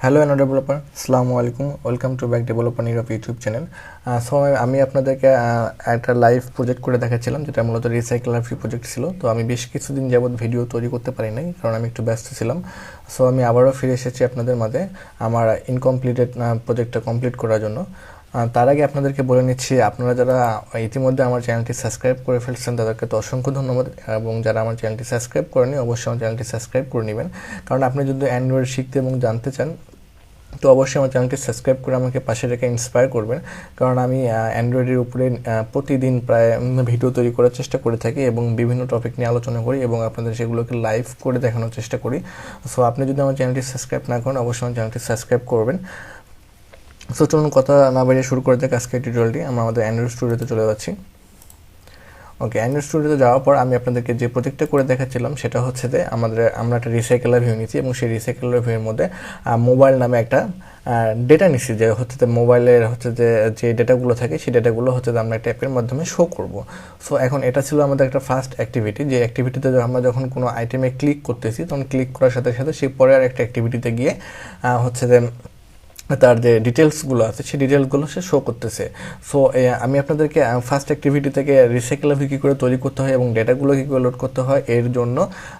Hello and developer, আসসালামু আলাইকুম। Welcome to back developer Nirob YouTube channel. So আমি আপনাদেরকে একটা লাইভ প্রজেক্ট করে দেখাচ্ছিলাম, যেটা মূলত রিসাইক্লার ভিউ প্রজেক্ট ছিল। তো আমি বেশ কিছুদিন যাবৎ ভিডিও তৈরি করতে পারি নাই, কারণ আমি একটু ব্যস্ত ছিলাম। সো আমি আবারও ফিরে এসেছি আপনাদের মাঝে আমার ইনকমপ্লিটেড প্রজেক্টটা কমপ্লিট করার জন্য। তার আগে আপনাদেরকে বলে নিচ্ছি, আপনারা যারা ইতিমধ্যে আমার চ্যানেলটি সাবস্ক্রাইব করে ফেলছেন তাদেরকে তো অসংখ্য ধন্যবাদ, এবং যারা আমার চ্যানেলটি সাবস্ক্রাইব করেনি অবশ্যই আমার চ্যানেলটি সাবস্ক্রাইব করে নেবেন। কারণ আপনি যদি অ্যান্ড্রয়েড শিখতে এবং জানতে চান তো অবশ্যই আমার চ্যানেলটি সাবস্ক্রাইব করে আমাকে পাশে রেখে ইন্সপায়ার করবেন। কারণ আমি অ্যান্ড্রয়েডের উপরে প্রতিদিন প্রায় ভিডিও তৈরি করার চেষ্টা করে থাকি এবং বিভিন্ন টপিক নিয়ে আলোচনা করি এবং আপনাদের সেগুলোকে লাইভ করে দেখানোর চেষ্টা করি। সো আপনি যদি আমার চ্যানেলটি সাবস্ক্রাইব না করেন অবশ্যই আমার চ্যানেলটি সাবস্ক্রাইব করবেন। সো চলুন কথা না বাড়িয়ে শুরু করে দেখ আজকের টিউটোরিয়ালটি। আমরা আমাদের অ্যান্ড্রয়েড স্টুডিওতে চলে যাচ্ছি। ওকে, অ্যান্ড্রয়েড স্টুডিওতে যাওয়ার পর আমি আপনাদেরকে যে প্রজেক্টটা করে দেখাচ্ছিলাম সেটা হচ্ছে যে আমরা একটা রিসাইকেলার ভিউ নিচ্ছি এবং সেই রিসাইকেলার ভিউর মধ্যে মোবাইল নামে একটা ডেটা নিচ্ছি, যে হচ্ছে যে মোবাইলের যে ডেটাগুলো থাকে সেই ডেটাগুলো হচ্ছে যে আমরা একটা অ্যাপের মাধ্যমে শো করব। সো এখন এটা ছিল আমাদের একটা ফার্স্ট অ্যাক্টিভিটি, যে অ্যাক্টিভিটিতে আমরা যখন কোনো আইটেমে ক্লিক করতেছি তখন ক্লিক করার সাথে সাথে সেই পরে আর একটা অ্যাক্টিভিটিতে গিয়ে হচ্ছে যে তার যে ডিটেলসগুলো আছে সেই ডিটেলসগুলো সে শো করতেছে। সো আমি আপনাদেরকে ফার্স্ট অ্যাক্টিভিটি থেকে রিসাইকেলার ভিউ কী করে তৈরি করতে হয় এবং ডেটাগুলো কী করে লোড করতে হয় এর জন্য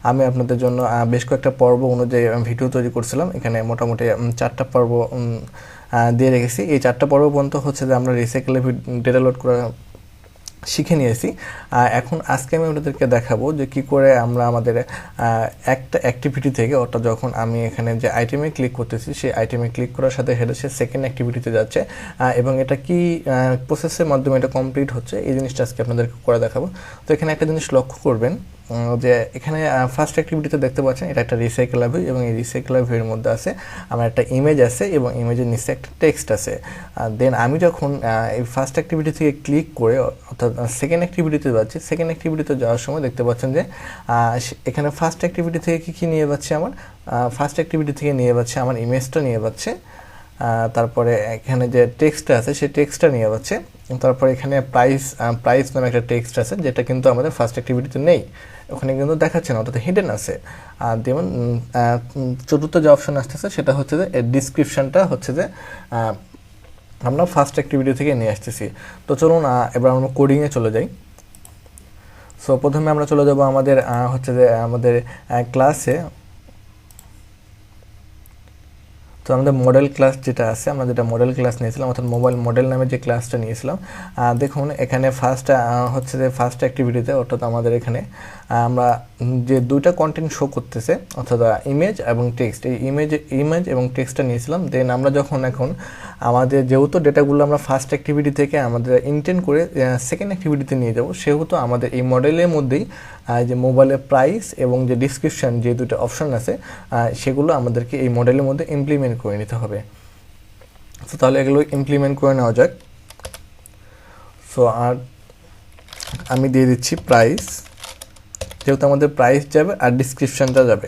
আমি আপনাদের জন্য বেশ কয়েকটা পর্ব অনুযায়ী ভিডিও তৈরি করছিলাম। এখানে মোটামুটি 4টা পর্ব দিয়ে রেখেছি। এই 4টা পর্ব পর্যন্ত হচ্ছে যে আমরা রিসাইকেলার ভিউ ডেটা লোড করা শিখে নিয়েছি। এখন আজকে আমি আপনাদেরকে দেখাবো যে কি করে আমরা আমাদের একটা অ্যাক্টিভিটি থেকে, অর্থাৎ যখন আমি এখানে যে আইটেমে ক্লিক করতেছি সেই আইটেমে ক্লিক করার সাথে হেঁটে সে সেকেন্ড অ্যাক্টিভিটিতে যাচ্ছে এবং এটা কি প্রসেসের মাধ্যমে এটা কমপ্লিট হচ্ছে এই জিনিসটা আজকে আপনাদেরকে করে দেখাবো। তো এখানে একটা জিনিস লক্ষ্য করবেন যে এখানে ফার্স্ট অ্যাক্টিভিটিতে দেখতে পাচ্ছেন এটা একটা রিসাইকেলার ভিউ এবং এই রিসাইকেলার ভিউর মধ্যে আছে আমার একটা ইমেজ আছে এবং ইমেজের নিচে একটা টেক্সট আছে। দেন আমি যখন এই ফার্স্ট অ্যাক্টিভিটি থেকে ক্লিক করে অর্থাৎ সেকেন্ড অ্যাক্টিভিটিতে যাচ্ছি, সেকেন্ড অ্যাক্টিভিটিতে যাওয়ার সময় দেখতে পাচ্ছেন যে এখানে ফার্স্ট অ্যাক্টিভিটি থেকে কী নিয়ে যাচ্ছে, আমার ফার্স্ট অ্যাক্টিভিটি থেকে নিয়ে যাচ্ছে আমার ইমেজটা নিয়ে যাচ্ছে, তারপরে এখানে যে টেক্সটটা আছে সেই টেক্সটটা নিয়ে যাচ্ছে, তারপরে এখানে প্রাইস নামে একটা টেক্সট আছে যেটা কিন্তু আমাদের ফার্স্ট অ্যাক্টিভিটিতে নেই, ওখানে কিন্তু দেখাচ্ছে না, অর্থাৎ হিডেন আছে। আর যেমন চতুর্থ যে অপশন আসতেছে সেটা হচ্ছে যে ডিসক্রিপশানটা হচ্ছে যে আমরা ফার্স্ট অ্যাক্টিভিটি থেকে নিয়ে আসতেছি। তো চলুন এবার আমরা কোডিংয়ে চলে যাই। সো প্রথমে আমরা চলে যাব আমাদের হচ্ছে যে আমাদের ক্লাসে। তো আমাদের মডেল ক্লাস যেটা আছে, আমরা যেটা মডেল ক্লাস নিয়েছিলাম অর্থাৎ মোবাইল মডেল নামে যে ক্লাসটা নিয়েছিলাম, দেখুন এখানে হচ্ছে যে ফার্স্ট অ্যাক্টিভিটিতে অর্থাৎ আমাদের এখানে আমরা যে দুইটা কন্টেন্ট শো করতেছে অর্থাৎ ইমেজ এবং টেক্সট, এই ইমেজ এবং টেক্সটটা নিয়েছিলাম। দেন আমরা যখন এখন আমাদের যেহেতু ডেটাগুলো আমরা ফার্স্ট অ্যাক্টিভিটি থেকে আমাদের ইনটেন্ড করে সেকেন্ড অ্যাক্টিভিটিতে নিয়ে যাব, সেহেতু আমাদের এই মডেলের মধ্যেই যে মোবাইলের প্রাইস এবং যে ডিসক্রিপশান যে দুটো অপশন আছে সেগুলো আমাদেরকে এই মডেলের মধ্যে ইমপ্লিমেন্ট করে নিতে হবে। তো তাহলে এগুলো ইমপ্লিমেন্ট করে নেওয়া যাক। সো আর আমি দিয়ে দিচ্ছি প্রাইস, যেহেতু আমাদের প্রাইস যাবে আর ডিসক্রিপশানটা যাবে।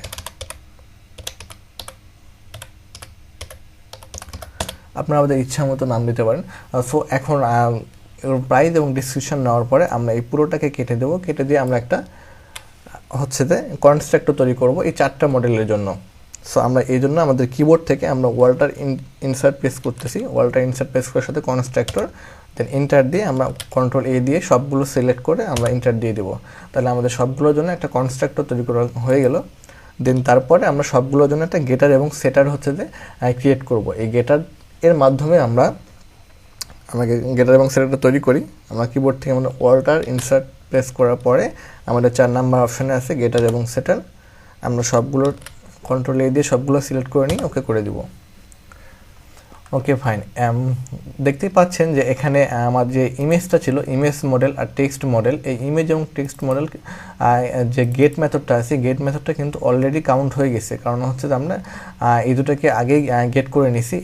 আপনারা আমাদের ইচ্ছা মতো নাম দিতে পারেন। সো এখন প্রাইস এবং ডিসক্রিপশান নেওয়ার পরে আমরা এই পুরোটাকে কেটে দেবো, কেটে দিয়ে আমরা একটা হচ্ছে যে কনস্ট্রাক্টর তৈরি করব এই 4টা মডেলের জন্য। সো আমরা এই জন্য আমাদের কিবোর্ড থেকে আমরা ওয়ালটার ইনসার্ট প্রেস করতেছি, ওয়ালটার ইনসার্ট প্রেস করার সাথে কনস্ট্রাক্টর, দেন এন্টার দিয়ে আমরা কন্ট্রোল এ দিয়ে সবগুলো সিলেক্ট করে আমরা এন্টার দিয়ে দেবো। তাহলে আমাদের সবগুলোর জন্য একটা কনস্ট্রাক্টর তৈরি করা হয়ে গেল। দেন তারপরে আমরা সবগুলোর জন্য একটা গেটার এবং সেটার হচ্ছে যে ক্রিয়েট করব। এই গেটার এর মাধ্যমে আমরা গেটার এবং সেটারটা তৈরি করি। আমরা কিবোর্ড থেকে আমরা ওয়ালটার ইনসার্ট প্রেস করার পরে আমাদের 4 নাম্বার অপশানে আছে গেটার এবং সেটার, আমরা সবগুলো কন্ট্রোল এ দিয়ে সবগুলো সিলেক্ট করে নিই, ওকে করে দিব। ওকে ফাইন, দেখতেই পাচ্ছেন যে এখানে আমার যে ইমেজটা ছিল ইমেজ মডেল আর টেক্সট মডেল, এই ইমেজ এবং টেক্সট মডেল যে গেট মেথডটা আছে গেট মেথডটা কিন্তু অলরেডি কাউন্ট হয়ে গেছে, কারণ হচ্ছে যে আমরা এই দুটোকে আগেই গেট করে নিছি।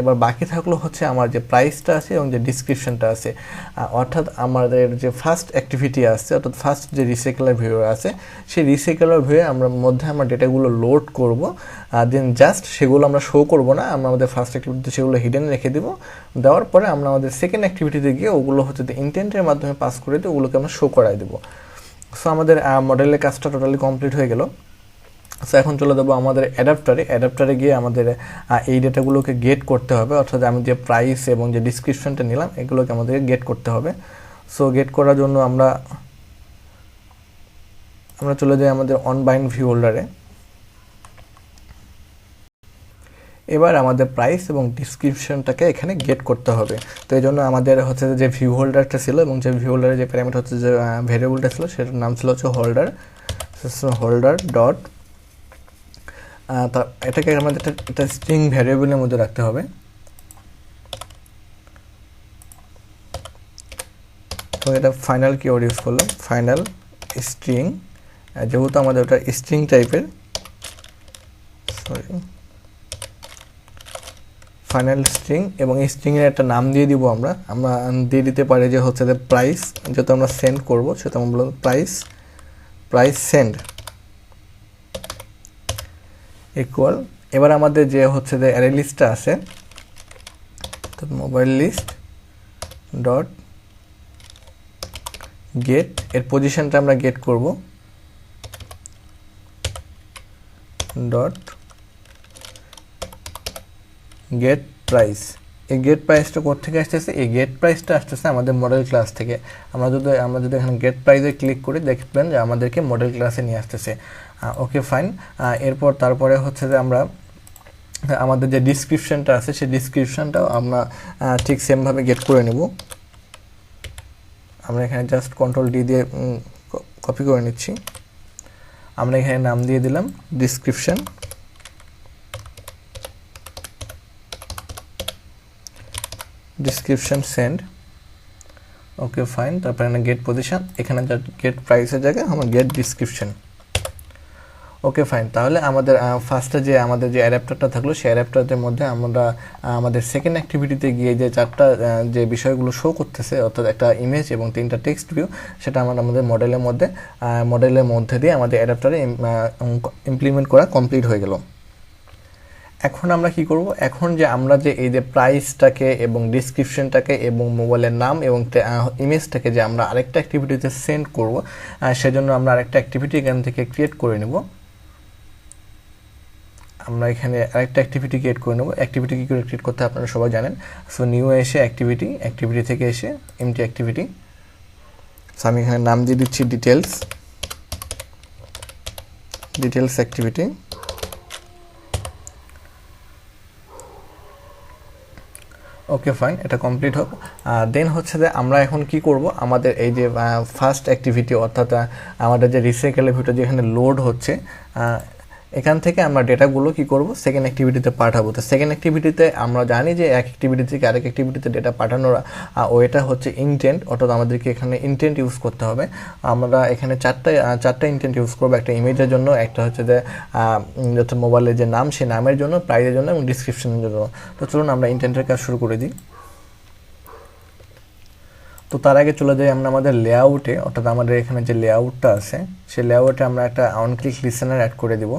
এবার বাকি থাকলো হচ্ছে আমার যে প্রাইসটা আছে এবং যে ডিসক্রিপশানটা আছে, অর্থাৎ আমাদের যে ফার্স্ট অ্যাক্টিভিটি আছে অর্থাৎ ফার্স্ট যে রিসাইকেলার ভিউ আছে সেই রিসাইকেলার ভিউয়ে আমরা ডেটাগুলো লোড করব, দেন জাস্ট সেগুলো আমরা শো করব না, আমরা আমাদের ফার্স্ট অ্যাক্টিভিটিতে সেগুলো হিডেন রেখে দেব। দেওয়ার পরে আমরা আমাদের সেকেন্ড অ্যাক্টিভিটিতে গিয়ে ওগুলো হচ্ছে ইন্টেন্টের মাধ্যমে পাস করে দিয়ে ওগুলোকে আমরা শো করাই দেবো। সো আমাদের মডেলের কাজটা টোটালি কমপ্লিট হয়ে গেল। সো এখন চলে যাবো আমাদের অ্যাডাপ্টারে গিয়ে আমাদের এই ডেটাগুলোকে গেট করতে হবে, অর্থাৎ আমি যে প্রাইস এবং যে ডিসক্রিপশনটা নিলাম এগুলোকে আমাদেরকে গেট করতে হবে। সো গেট করার জন্য আমরা চলে যাই আমাদের অনবাইন্ড ভিউ হোল্ডারে। এবার আমাদের প্রাইস এবং ডিসক্রিপশনটাকে এখানে গেট করতে হবে। তো এই জন্য আমাদের হচ্ছে যে ভিউ হোল্ডারটা ছিল এবং যে ভিউ হোল্ডারের যে প্যারামিটার হচ্ছে যে ভেরিয়েবলটা ছিল সেটার নাম ছিল হচ্ছে হোল্ডার ডট, এটাকে আমাদের একটা স্ট্রিং ভ্যারিয়েবলের মধ্যে রাখতে হবে। তো এটা ফাইনাল কিওয়ার্ড ইউজ করলাম, ফাইনাল স্ট্রিং, যেহেতু আমাদের ওটা স্ট্রিং টাইপের, ফাইনাল স্ট্রিং, এবং এই স্ট্রিংয়ের একটা নাম দিয়ে দিব আমরা দিয়ে দিতে পারি যে হচ্ছে যে প্রাইস, যেহেতু আমরা সেন্ড করবো সেটা আমরা বললাম প্রাইস সেন্ড ইকুয়াল। এবার আমাদের যে হচ্ছে যে অ্যারে লিস্টটা আছে, মোবাইল লিস্ট ডট গেট, এর পজিশনটা আমরা গেট করব ডট গেট প্রাইস। এই গেট প্রাইসটা কোথেকে আসতেছে? এই গেট প্রাইসটা আসতেছে আমাদের মডেল ক্লাস থেকে। আমরা যদি এখানে গেট প্রাইসে ক্লিক করি দেখবেন যে আমাদেরকে মডেল ক্লাসে নিয়ে আসতেছে। Okay fine. তারপরে হচ্ছে যে আমরা আমাদের যে ডিসক্রিপশনটা আছে সেই ডিসক্রিপশনটাও আমরা ঠিক সেমভাবে গেট করে নেব। আমরা এখানে জাস্ট কন্ট্রোল ডি দিয়ে কপি করে নিচ্ছি। আমরা এখানে নাম দিয়ে দিলাম ডিসক্রিপশন, সেন্ড। Okay fine. তারপরে গেট পজিশন, এখানে গেট প্রাইসের জায়গায় আমার গেট ডিসক্রিপশন। ওকে ফাইন। তাহলে আমাদের ফার্স্টে যে আমাদের যে অ্যাডাপ্টারটা থাকলো সেই অ্যাডাপ্টারের মধ্যে আমরা আমাদের সেকেন্ড অ্যাক্টিভিটিতে গিয়ে যে চারটা যে বিষয়গুলো শো করতেছে, অর্থাৎ একটা ইমেজ এবং 3টা টেক্সট ভিউ, সেটা আমাদের মডেলের মধ্যে দিয়ে আমাদের অ্যাডাপ্টারে ইমপ্লিমেন্ট করা কমপ্লিট হয়ে গেল। এখন আমরা কি করব? এখন যে আমরা যে এই যে প্রাইসটাকে এবং ডিসক্রিপশনটাকে এবং মোবাইলের নাম এবং ইমেজটাকে যে আমরা আরেকটা অ্যাক্টিভিটিতে সেন্ড করব, সেজন্য আমরা আরেকটা অ্যাক্টিভিটি এখান থেকে ক্রিয়েট করে নেব। আমরা এখানে আরেকটা অ্যাক্টিভিটি ক্রিয়েট করে নেব। অ্যাক্টিভিটি কি করে ক্রিয়েট করতে আপনারা সবাই জানেন। সো নিউ এসে অ্যাক্টিভিটি থেকে এসে এমটি অ্যাক্টিভিটি। সো আমি এখানে নাম দিয়ে দিচ্ছি ডিটেলস অ্যাক্টিভিটি। ওকে ফাইন, এটা কমপ্লিট হোক। দেন হচ্ছে যে আমরা এখন কি করব, আমাদের এই যে ফার্স্ট অ্যাক্টিভিটি অর্থাৎ আমাদের যে RecyclerViewটা যেখানে লোড হচ্ছে, এখান থেকে আমরা ডেটাগুলো কি করব, সেকেন্ড অ্যাক্টিভিটিতে পাঠাবো। তো সেকেন্ড অ্যাক্টিভিটিতে আমরা জানি যে এক অ্যাক্টিভিটি থেকে আরেক অ্যাক্টিভিটিতে ডেটা পাঠানোর ওইটা হচ্ছে ইনটেন্ট, অর্থাৎ আমাদেরকে এখানে ইনটেন্ট ইউজ করতে হবে। আমরা এখানে চারটা ইনটেন্ট ইউজ করবো, একটা ইমেজের জন্য, একটা হচ্ছে যে মোবাইলের যে নাম সেই নামের জন্য, প্রাইজের জন্য এবং ডিসক্রিপশনের জন্য। তো চলুন আমরা ইনটেন্টের কাজ শুরু করে দিই। তো তার আগে চলে যাই আমরা আমাদের লেআউটে, অর্থাৎ আমাদের এখানে যে লেআউটটা আছে সেই লেআউটে আমরা একটা অন ক্লিক লিসেনার অ্যাড করে দিব।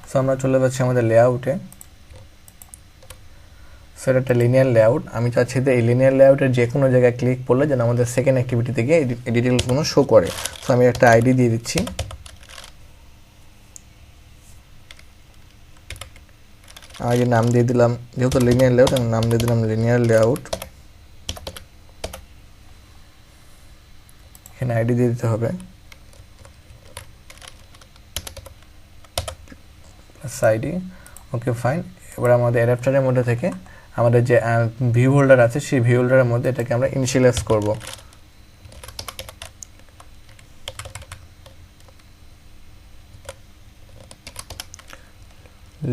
সো আমরা চলে যাচ্ছি আমাদের লেআউটে। সো এটা একটা লিনিয়ার লেআউট। আমি চাচ্ছি যে এই লিনিয়ার লেআউটের যে কোনো জায়গায় ক্লিক করলে যেন আমাদের সেকেন্ড অ্যাক্টিভিটি থেকে এই ডিটেলসগুলো শো করে। সো আমি একটা আইডি দিয়ে দিচ্ছি। আগে নাম দিয়ে দিলাম, যেহেতু লিনিয়ার লেআউট আমি নাম দিয়ে দিলাম লিনিয়ার লেআউট। এখানে আইডি দিয়ে দিতে হবে আইডি। Okay fine. এবার আমাদের অ্যাডাপ্টারের মধ্যে থেকে আমাদের যে ভিউ হোল্ডার আছে সেই ভিউ হোল্ডারের মধ্যে এটাকে আমরা ইনিশিয়ালাইজ করব।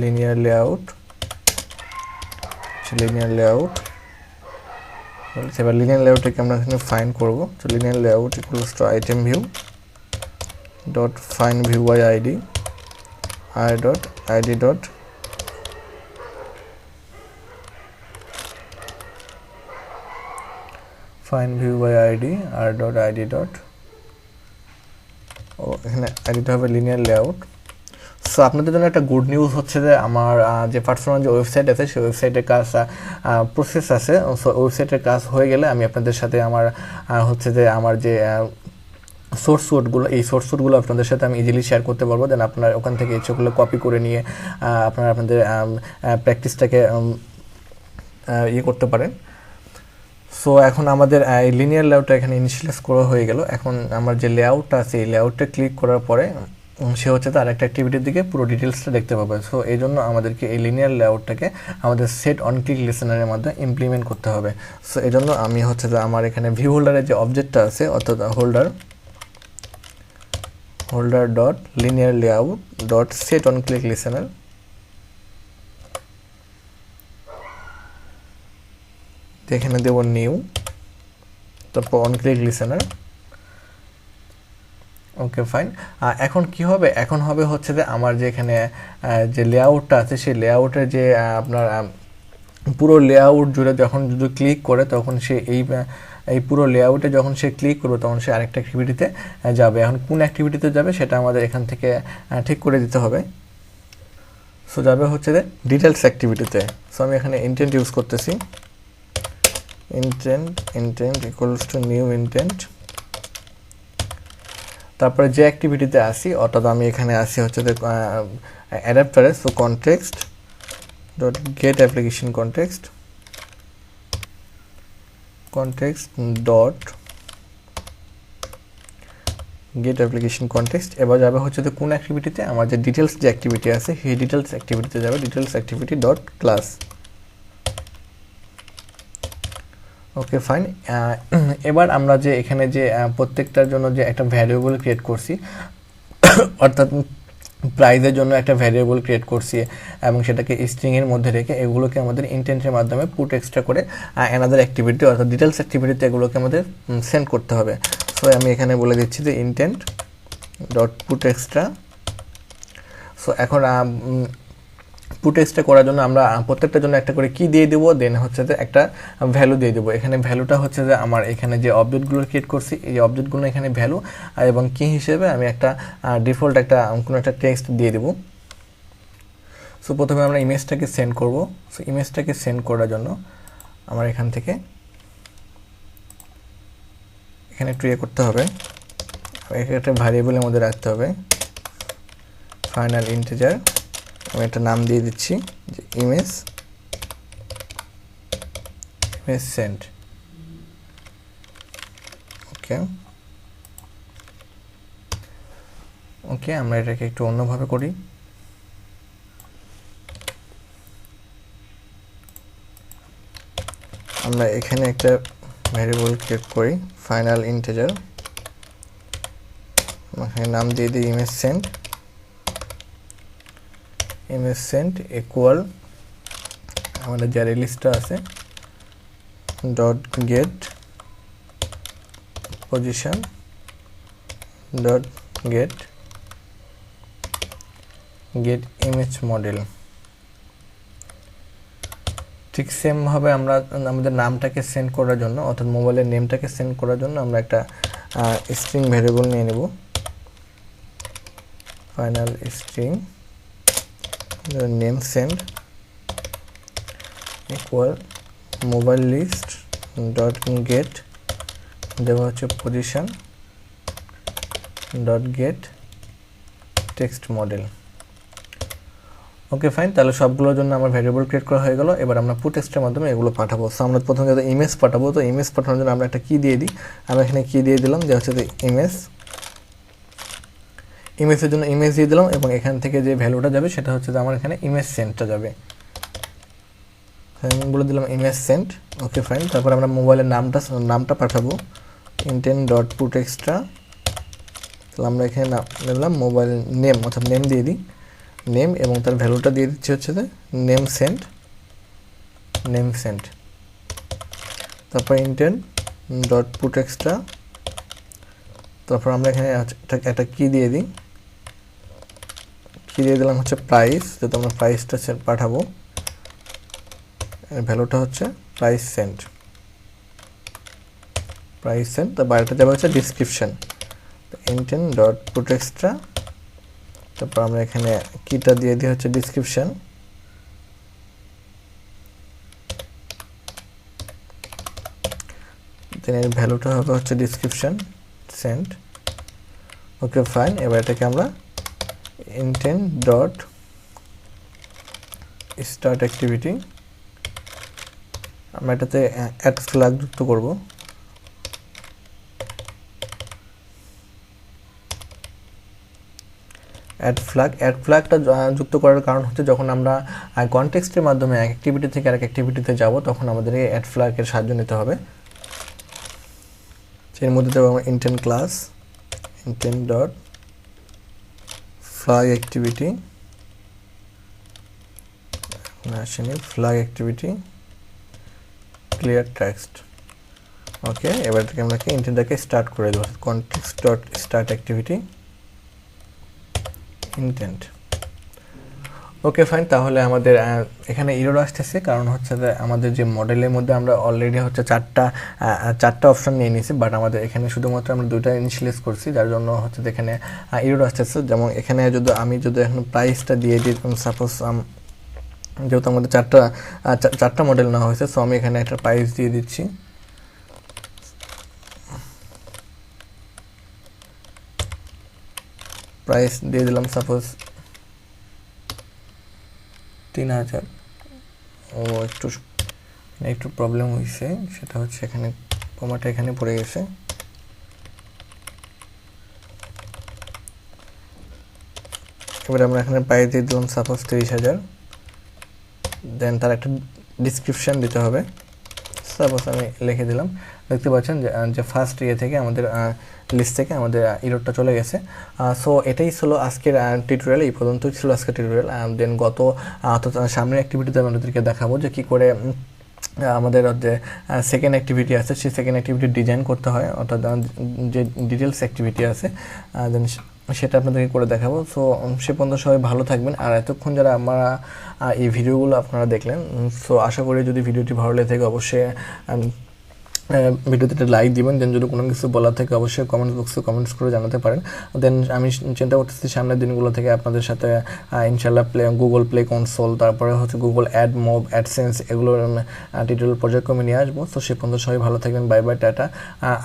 লিনিয়ার লেআউট এবার লিনিয়ার লেআউটটাকে আমরা এখানে ফাইন করব। তো linear layout equals to item view dot find view by ID i dot id dot find view by id r dot id dot এখানে আইডিটা হবে লিনিয়ার লেআউট। সো আপনাদের জন্য একটা গুড নিউজ হচ্ছে যে আমার যে পার্সোনাল যে ওয়েবসাইট আছে সেই ওয়েবসাইটের কাজ প্রসেস আছে। সো ওয়েবসাইটের কাজ হয়ে গেলে আমি আপনাদের সাথে আমার হচ্ছে যে আমার যে সোর্স কোডগুলো, এই সোর্স কোডগুলো আপনাদের সাথে আমি ইজিলি শেয়ার করতে পারবো। দেন আপনারা ওখান থেকে ইচ্ছেগুলো কপি করে নিয়ে আপনারা আপনাদের প্র্যাকটিসটাকে ইয়ে করতে পারেন। সো এখন আমাদের এই লিনিয়ার লেআউটটা এখানে ইনিশিয়ালাইজ করা হয়ে গেল। এখন আমার যে লেআউটটা আছে এই লেআউটটা ক্লিক করার পরে সে হচ্ছে তার একটা অ্যাক্টিভিটির দিকে পুরো ডিটেলসটা দেখতে পাবে। সো এই জন্য আমাদেরকে এই লিনিয়ার লেআউটটাকে আমাদের সেট অন ক্লিক লিসেনারের মাধ্যমে ইমপ্লিমেন্ট করতে হবে। সো এই জন্য আমি হচ্ছে যে আমার এখানে ভিউ হোল্ডারের যে অবজেক্টটা আছে অর্থাৎ holder dot linear layout dot set on click listener, এখানে দেব নিউ, তারপর on click listener. Okay fine. এখন কি হবে, এখন হবে হচ্ছে যে আমার যে এখানে যে লেআউটটা আছে সেই লেআউটের যে আপনার পুরো লেআউট জুড়ে যখন যদি ক্লিক করে তখন সে এই পুরো লেআউটে যখন সে ক্লিক করবে তখন সে আরেকটা অ্যাক্টিভিটিতে যাবে। এখন কোন অ্যাক্টিভিটিতে যাবে সেটা আমাদের এখান থেকে ঠিক করে দিতে হবে। সো যাবে হচ্ছে যে ডিটেলস অ্যাক্টিভিটিতে। সো আমি এখানে ইন্টেন্ট ইউজ করতেছি, intent equals to new intent. তারপরে যে অ্যাক্টিভিটিতে আসি অর্থাৎ আমি এখানে আসি হচ্ছে যে অ্যাডাপ্টারে। So context dot get application context dot get application context. এবার যাবে হচ্ছে যে কোন অ্যাক্টিভিটিতে, আমার যে ডিটেলস যে অ্যাক্টিভিটি আছে সেই ডিটেলস অ্যাক্টিভিটিতে যাবে, details activity dot class. Okay fine. এবার আমরা যে এখানে যে প্রত্যেকটার জন্য যে একটা ভ্যারিয়েবল ক্রিয়েট করছি অর্থাৎ প্রাইজের জন্য একটা ভ্যারিয়েবল ক্রিয়েট করছি এবং সেটাকে স্ট্রিংয়ের মধ্যে রেখে এগুলোকে আমাদের ইন্টেন্টের মাধ্যমে পুট এক্সট্রা করে অ্যানাদার অ্যাক্টিভিটি অর্থাৎ ডিটেলস অ্যাক্টিভিটিতে এগুলোকে আমাদের সেন্ড করতে হবে। সো আমি এখানে বলে দিচ্ছি যে intent dot put extra. So এখন পুট এক্সট্রা করার জন্য আমরা প্রত্যেকটার জন্য একটা করে কি দিয়ে দেবো, দেন হচ্ছে যে একটা ভ্যালু দিয়ে দেবো। এখানে ভ্যালুটা হচ্ছে যে আমার এখানে যে অবজেক্টগুলো ক্রিয়েট করছি এই অবজেক্টগুলো এখানে ভ্যালু, এবং কি হিসেবে আমি একটা ডিফল্ট একটা কোনো একটা টেক্সট দিয়ে দেবো। সো প্রথমে আমরা ইমেজটাকে সেন্ড করব। সো ইমেজটাকে সেন্ড করার জন্য আমার এখান থেকে এখানে একটু ইয়ে করতে হবে, একটা ভ্যারিয়েবলের মধ্যে রাখতে হবে ফাইনাল ইন্টিজার। আমি একটা নাম দিয়ে দিচ্ছি যে ইমেজ সেন্ড। ওকে আমরা এটাকে একটু অন্যভাবে করি। আমরা এখানে একটা ভ্যারিয়েবল ক্রিয়েট করি ফাইনাল ইন্টিজার, এখানে নাম দিয়ে দিই ইমেজ সেন্ড ইকুয়াল আমাদের যে লিস্টটা আছে dot gate position dot gate image model. ঠিক সেমভাবে আমরা আমাদের নামটাকে সেন্ড করার জন্য অর্থাৎ মোবাইলের নেমটাকে সেন্ড করার জন্য আমরা একটা স্ট্রিং ভ্যারিয়েবল নিয়ে নেব final string name send equal mobile list dot get দেওয়া হচ্ছে position dot get text model. Okay fine, তাহলে সবগুলোর জন্য আমার ভ্যারিয়েবল ক্রিয়েট করা হয়ে গেল। এবার আমরা পুট এক্সট্রার মাধ্যমে এগুলো পাঠাবো। সো আমরা প্রথমে যাতে ইমেজ পাঠাবো, তো ইমেজ পাঠানোর জন্য আমরা একটা কি দিয়ে দিই, আমরা এখানে কি দিয়ে দিলাম যে হচ্ছে যে ইমেজের জন্য ইমেজ দিয়ে দিলাম, এবং এখান থেকে যে ভ্যালুটা যাবে সেটা হচ্ছে যে আমার এখানে ইমেজ সেন্ডটা যাবে, বলে দিলাম ইমেজ সেন্ড। ওকে ফাইন, তারপর আমরা মোবাইলের নামটা পাঠাবো ইন্টেন্ট ডট পুট এক্সট্রা। তাহলে আমরা এখানে দিলাম মোবাইল নেম অর্থাৎ নেম দিয়ে দিই নেম, এবং তার ভ্যালুটা দিয়ে দিচ্ছি হচ্ছে যে নেম সেন্ড। তারপর ইন্টেন্ট ডট পুট এক্সট্রা, তারপর আমরা এখানে একটা কি দিয়ে দিই, কি দিয়ে দিলাম হচ্ছে প্রাইস, যেহেতু আমরা প্রাইসটা পাঠাবো, ভ্যালুটা হচ্ছে প্রাইস সেন্ড। তার বাইরেটা যাবে হচ্ছে description, intent dot put extra, তারপর আমরা এখানে কিটা দিয়ে দিই হচ্ছে ডিসক্রিপশন, দেন এর ভ্যালুটা হবে হচ্ছে ডিসক্রিপশন সেন্ড। ওকে ফাইন, এবার এটাকে আমরা intent ডট স্টার্ট অ্যাক্টিভিটি, আমরা এটাতে অ্যাড ফ্ল্যাগ যুক্ত করব। অ্যাড ফ্ল্যাগটা যুক্ত করার কারণ হচ্ছে যখন আমরা কনটেক্সটের মাধ্যমে এক অ্যাক্টিভিটি থেকে আরেক অ্যাক্টিভিটিতে যাব তখন আমাদের এই অ্যাড ফ্ল্যাগের সাহায্য নিতে হবে। এর মধ্যে দেবো আমরা intent class intent dot flag activity, আসেনি ফ্ল্যাগ অ্যাক্টিভিটি ক্লিয়ার টেক্সট। ওকে, এবার থেকে আমরা ইন্টেন্টটাকে স্টার্ট করে দেবো, context dot start activity intent. ওকে ফাইন, তাহলে আমাদের এখানে এরর আসতেছে কারণ হচ্ছে যে আমাদের যে মডেলের মধ্যে আমরা অলরেডি হচ্ছে চারটা অপশন নিয়ে নিয়েছি, বাট আমাদের এখানে শুধুমাত্র আমরা দুইটা ইনিশিয়ালাইজ করছি, যার জন্য হচ্ছে এখানে এরর আসতেছে। যেমন এখানে আমি যদি এখন প্রাইসটা দিয়ে দিই, সাপোজ যেহেতু আমাদের চারটা মডেল নেওয়া হয়েছে, সো আমি এখানে একটা প্রাইস দিয়ে দিচ্ছি। প্রাইস দিয়ে দিলাম সাপোজ 3000। ও একটু প্রবলেম হয়েছে, সেটা হচ্ছে এখানে কমাটা এখানে পড়ে গেছে। এবার আমরা এখানে প্রাইস দিয়ে দিলাম সাপোজ 30,000, দেন তার একটা ডিসক্রিপশন দিতে হবে। সাপোজ আমি লিখে দিলাম, দেখতে পাচ্ছেন যে ফার্স্ট থেকে আমাদের লিস্ট থেকে আমাদের এররটা চলে গেছে। সো এটাই ছিল আজকের টিউটোরিয়াল, এই পর্যন্তই ছিল আজকের টিউটোরিয়াল। দেন সামনের অ্যাক্টিভিটিতে আমাদেরকে দেখাবো যে কী করে আমাদের যে সেকেন্ড অ্যাক্টিভিটি আছে সেই সেকেন্ড অ্যাক্টিভিটি ডিজাইন করতে হয়, অর্থাৎ যে ডিটেলস অ্যাক্টিভিটি আছে দেন সেটা আপনাদেরকে করে দেখাবো। সো সে পর্যন্ত সবাই ভালো থাকবেন। আর এতক্ষণ যারা আমরা এই ভিডিওগুলো আপনারা দেখলেন, সো আশা করি যদি ভিডিওটি ভালো লেগে থাকে অবশ্যই ভিডিওতে একটা লাইক দিবেন। দেন যদি কোনো কিছু বলার থাকে অবশ্যই কমেন্ট বক্সে কমেন্টস করে জানাতে পারেন। দেন আমি চিন্তা করতেছি সামনের দিনগুলো থেকে আপনাদের সাথে ইনশাল্লাহ গুগল প্লে কনসোল, তারপরে হচ্ছে গুগল অ্যাডসেন্স এগুলোর টিউটোরিয়াল পর্যায়ক্রমে নিয়ে আসবো। তো সে পর্যন্ত সবাই ভালো থাকবেন, বাই বাই, টাটা।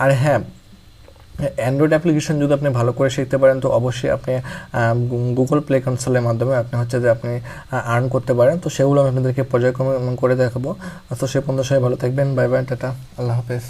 আর হ্যাঁ, অ্যান্ড্রয়েড অ্যাপ্লিকেশন যদি আপনি ভালো করে শিখতে পারেন তো অবশ্যই আপনি গুগল প্লে কনসোলের মাধ্যমে আপনি হচ্ছে যে আপনি আর্ন করতে পারেন। তো সেগুলো আমি আপনাদেরকে পর্যায়ক্রমে করে দেখাবো। তো সে পর্যন্ত সবাই ভালো থাকবেন, বাই বাই, টাটা, আল্লাহ হাফেজ।